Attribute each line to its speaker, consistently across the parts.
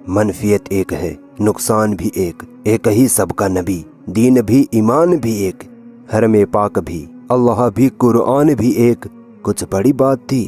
Speaker 1: منفیت ایک ہے، نقصان بھی ایک ہی सबका नबी, दीन भी ईमान भी एक, हरम पाक भी, अल्लाह भी, कुरान भी एक, कुछ बड़ी बात थी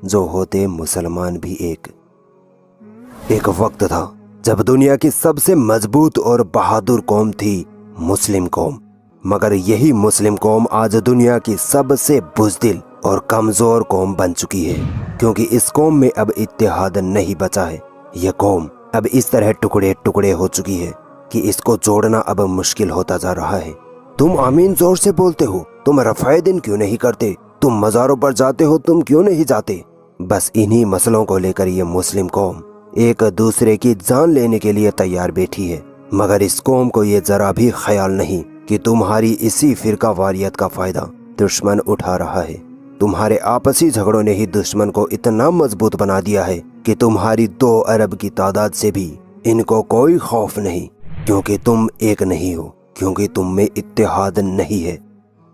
Speaker 1: जो होते मुसलमान भी एक वक्त था जब दुनिया की सबसे मजबूत और बहादुर कौम थी मुस्लिम कौम, मगर यही मुस्लिम कौम आज दुनिया की सबसे बुज़दिल और कमज़ोर कौम बन चुकी है, क्योंकि इस कौम में अब इत्तेहाद नहीं बचा है। यह कौम अब इस तरह टुकड़े टुकड़े हो चुकी है कि इसको जोड़ना अब मुश्किल होता जा रहा है। तुम आमीन जोर से बोलते हो, तुम रफ़ाए दिन क्यों नहीं करते, तुम मज़ारों पर जाते हो, तुम क्यों नहीं जाते। बस इन्हीं मसलों को लेकर ये मुस्लिम कौम एक दूसरे की जान लेने के लिए तैयार बैठी है, मगर इस कौम को ये जरा भी ख्याल नहीं कि तुम्हारी इसी फिरका वारियत का फायदा दुश्मन उठा रहा है। तुम्हारे आपसी झगड़ों ने ही दुश्मन को इतना मजबूत बना दिया है कि तुम्हारी 2 अरब की तादाद से भी इनको कोई खौफ नहीं, क्योंकि तुम एक नहीं हो, क्योंकि तुम में इत्तेहाद नहीं है।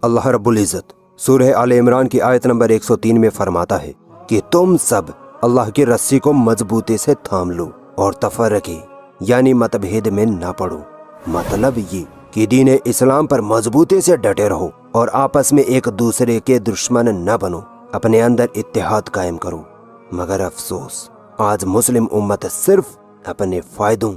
Speaker 1: अल्लाह रब्बुल इज़्ज़त सूरह आले इमरान की आयत नंबर 103 में फरमाता है कि तुम सब अल्लाह की रस्सी को मजबूती से थाम लो और तफर्रकी यानी मतभेद में ना पड़ो। मतलब ये कि दीन इस्लाम पर मजबूती से डटे रहो और आपस में एक दूसरे के दुश्मन न बनो, अपने अंदर इत्तेहाद कायम करो। मगर अफसोस आज मुस्लिम उम्मत सिर्फ अपने फायदों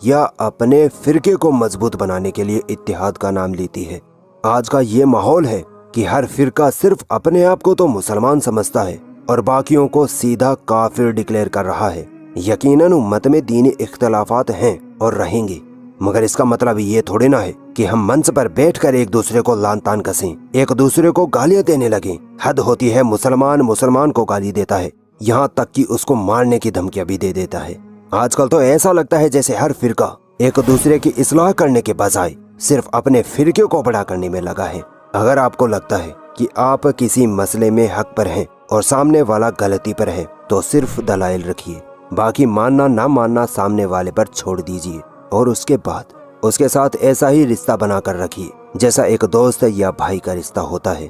Speaker 1: या अपने फिरके को मजबूत बनाने के लिए इत्तेहाद का नाम लेती है। आज का ये माहौल है कि हर फिरका सिर्फ अपने आप को तो मुसलमान समझता है और बाकियों को सीधा काफिर डिक्लेयर कर रहा है। यकीनन उम्मत में दीनी इख्तलाफात हैं और रहेंगे, मगर इसका मतलब ये थोड़ी ना है कि हम मंच पर बैठकर एक दूसरे को लान तान कसें, एक दूसरे को गालियां देने लगें। हद होती है मुसलमान मुसलमान को गाली देता है, यहाँ तक कि उसको मारने की धमकियां भी दे देता है। आजकल तो ऐसा लगता है जैसे हर फिरका एक दूसरे की इस्लाह करने के बजाय सिर्फ अपने फिरके को बड़ा करने में लगा है। अगर आपको लगता है कि आप किसी मसले में हक पर हैं और सामने वाला गलती पर है, तो सिर्फ दलाइल रखिए, बाकी मानना ना मानना सामने वाले पर छोड़ दीजिए और उसके बाद उसके साथ ऐसा ही रिश्ता बनाकर रखिए जैसा एक दोस्त या भाई का रिश्ता होता है।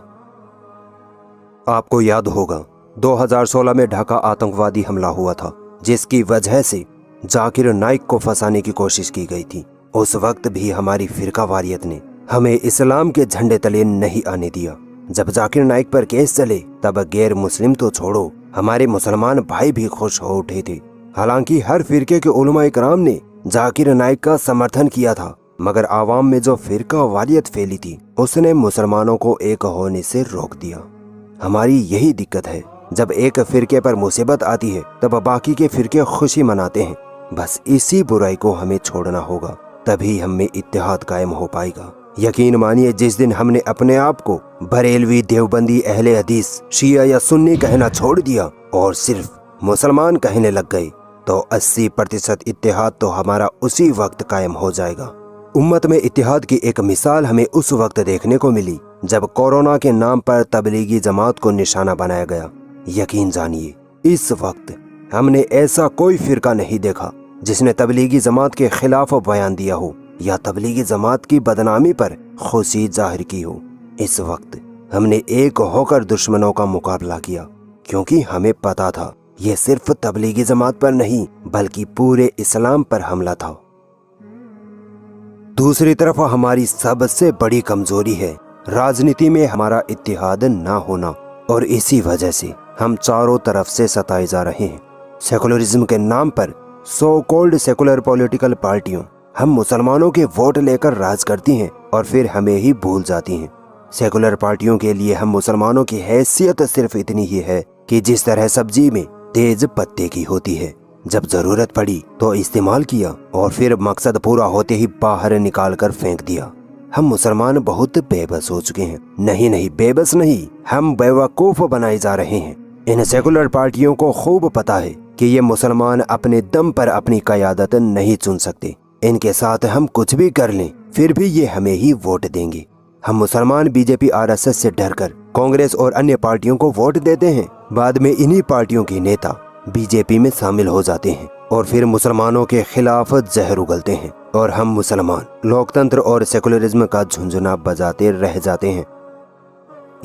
Speaker 1: आपको याद होगा 2016 में ढाका आतंकवादी हमला हुआ था, जिसकी वजह से जाकिर नाइक को फंसाने की कोशिश की गई थी। उस वक्त भी हमारी फिरका वारियत ने हमें इस्लाम के झंडे तले नहीं आने दिया। जब जाकिर नाइक पर केस चले तब गैर मुस्लिम तो छोड़ो, हमारे मुसलमान भाई भी खुश हो उठे थे। हालांकि हर फिरके के उलमा इकराम ने जाकिर नाइक का समर्थन किया था, मगर आवाम में जो फिरका वारियत फैली थी उसने मुसलमानों को एक होने से रोक दिया। हमारी यही दिक्कत है, जब एक फिरके पर मुसीबत आती है तब बाकी के फिरके खुशी मनाते हैं। बस इसी बुराई को हमें छोड़ना होगा, तभी हम में इत्तेहाद कायम हो पाएगा। यकीन मानिए, जिस दिन हमने अपने आप को बरेलवी, देवबंदी, अहले हदीस, शिया या सुन्नी कहना छोड़ दिया और सिर्फ मुसलमान कहने लग गए, तो 80% इत्तेहाद तो हमारा उसी वक्त कायम हो जाएगा। उम्मत में इत्तेहाद की एक मिसाल हमें उस वक्त देखने को मिली जब कोरोना के नाम पर तबलीगी जमात को निशाना बनाया गया। यकीन जानिए, इस वक्त हमने ऐसा कोई फिरका नहीं देखा जिसने तबलीगी जमात के खिलाफ बयान दिया हो या तबलीगी जमात की बदनामी पर खुशी जाहिर की हो। इस वक्त हमने एक होकर दुश्मनों का मुकाबला किया, क्योंकि हमें पता था ये सिर्फ तबलीगी जमात पर नहीं बल्कि पूरे इस्लाम पर हमला था। दूसरी तरफ हमारी सबसे बड़ी कमजोरी है राजनीति में हमारा इत्तेहाद ना होना, और इसी वजह से हम चारों तरफ से सताए जा रहे हैं। सेकुलरिज्म के नाम पर सो कॉल्ड सेकुलर पॉलिटिकल पार्टियों हम मुसलमानों के वोट लेकर राज करती हैं और फिर हमें ही भूल जाती हैं। सेकुलर पार्टियों के लिए हम मुसलमानों की हैसियत सिर्फ इतनी ही है कि जिस तरह सब्जी में तेज पत्ते की होती है, जब जरूरत पड़ी तो इस्तेमाल किया और फिर मकसद पूरा होते ही बाहर निकाल कर फेंक दिया। हम मुसलमान बहुत बेबस हो चुके हैं। नहीं, बेबस नहीं, हम बेवकूफ बनाए जा रहे हैं। इन सेकुलर पार्टियों को खूब पता है कि ये मुसलमान अपने दम पर अपनी क़यादत नहीं चुन सकते। इनके साथ हम कुछ भी कर लें फिर भी ये हमें ही वोट देंगे। हम मुसलमान बीजेपी आरएसएस से डरकर कांग्रेस और अन्य पार्टियों को वोट देते हैं। बाद में इन्हीं पार्टियों के नेता बीजेपी में शामिल हो जाते हैं और फिर मुसलमानों के खिलाफ जहर उगलते हैं और हम मुसलमान लोकतंत्र और सेकुलरिज्म का झुंझुना बजाते रह जाते हैं।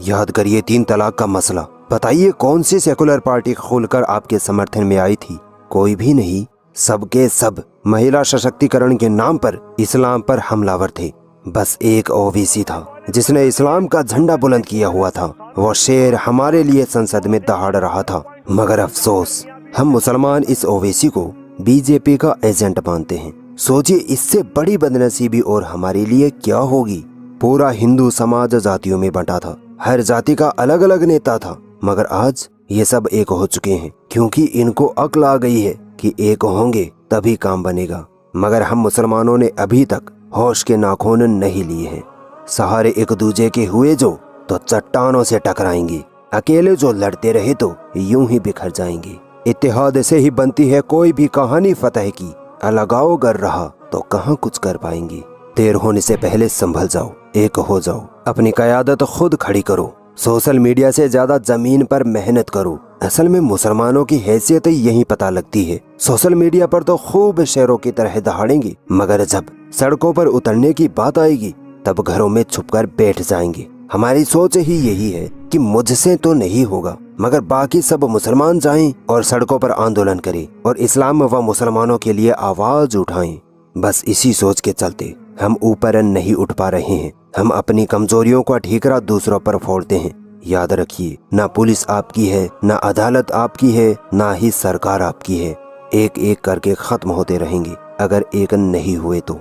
Speaker 1: याद करिए 3 तलाक का मसला। बताइए कौन सी सेकुलर पार्टी खुलकर आपके समर्थन में आई थी? कोई भी नहीं। सब के सब महिला सशक्तिकरण के नाम पर इस्लाम पर हमलावर थे। बस एक ओवैसी था जिसने इस्लाम का झंडा बुलंद किया हुआ था। वो शेर हमारे लिए संसद में दहाड़ रहा था। मगर अफसोस, हम मुसलमान इस ओवैसी को बीजेपी का एजेंट मानते हैं। सोचिए, इससे बड़ी बदनसीबी और हमारे लिए क्या होगी। पूरा हिंदू समाज जातियों में बंटा था, हर जाति का अलग अलग नेता था। मगर आज ये सब एक हो चुके हैं, क्योंकि इनको अक्ल आ गई है कि एक होंगे तभी काम बनेगा। मगर हम मुसलमानों ने अभी तक होश के नाखून नहीं लिए हैं। सहारे एक दूजे के हुए जो तो चट्टानों से टकराएंगे, अकेले जो लड़ते रहे तो यूं ही बिखर जाएंगे। इत्तेहाद से ही बनती है कोई भी कहानी फतह की, अलगाव गर रहा तो कहाँ कुछ कर पाएंगे। देर होने से पहले संभल जाओ, एक हो जाओ, अपनी क़यादत खुद खड़ी करो। सोशल मीडिया से ज्यादा जमीन पर मेहनत करो। असल में मुसलमानों की हैसियत यहीं पता लगती है। सोशल मीडिया पर तो खूब शेरों की तरह दहाड़ेंगे, मगर जब सड़कों पर उतरने की बात आएगी तब घरों में छुपकर बैठ जाएंगे। हमारी सोच ही यही है कि मुझसे तो नहीं होगा, मगर बाकी सब मुसलमान जाएं और सड़कों पर आंदोलन करें और इस्लाम व मुसलमानों के लिए आवाज उठाएं। बस इसी सोच के चलते हम ऊपर नहीं उठ पा रहे हैं। हम अपनी कमजोरियों का ठीकरा दूसरों पर फोड़ते हैं। याद रखिए, ना पुलिस आपकी है, ना अदालत आपकी है, ना ही सरकार आपकी है। एक एक करके खत्म होते रहेंगे अगर एक नहीं हुए तो।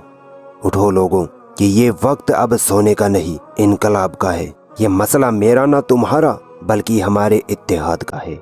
Speaker 1: उठो लोगों, कि ये वक्त अब सोने का नहीं, इनकलाब का है। ये मसला मेरा ना तुम्हारा बल्कि हमारे इत्तेहाद का है।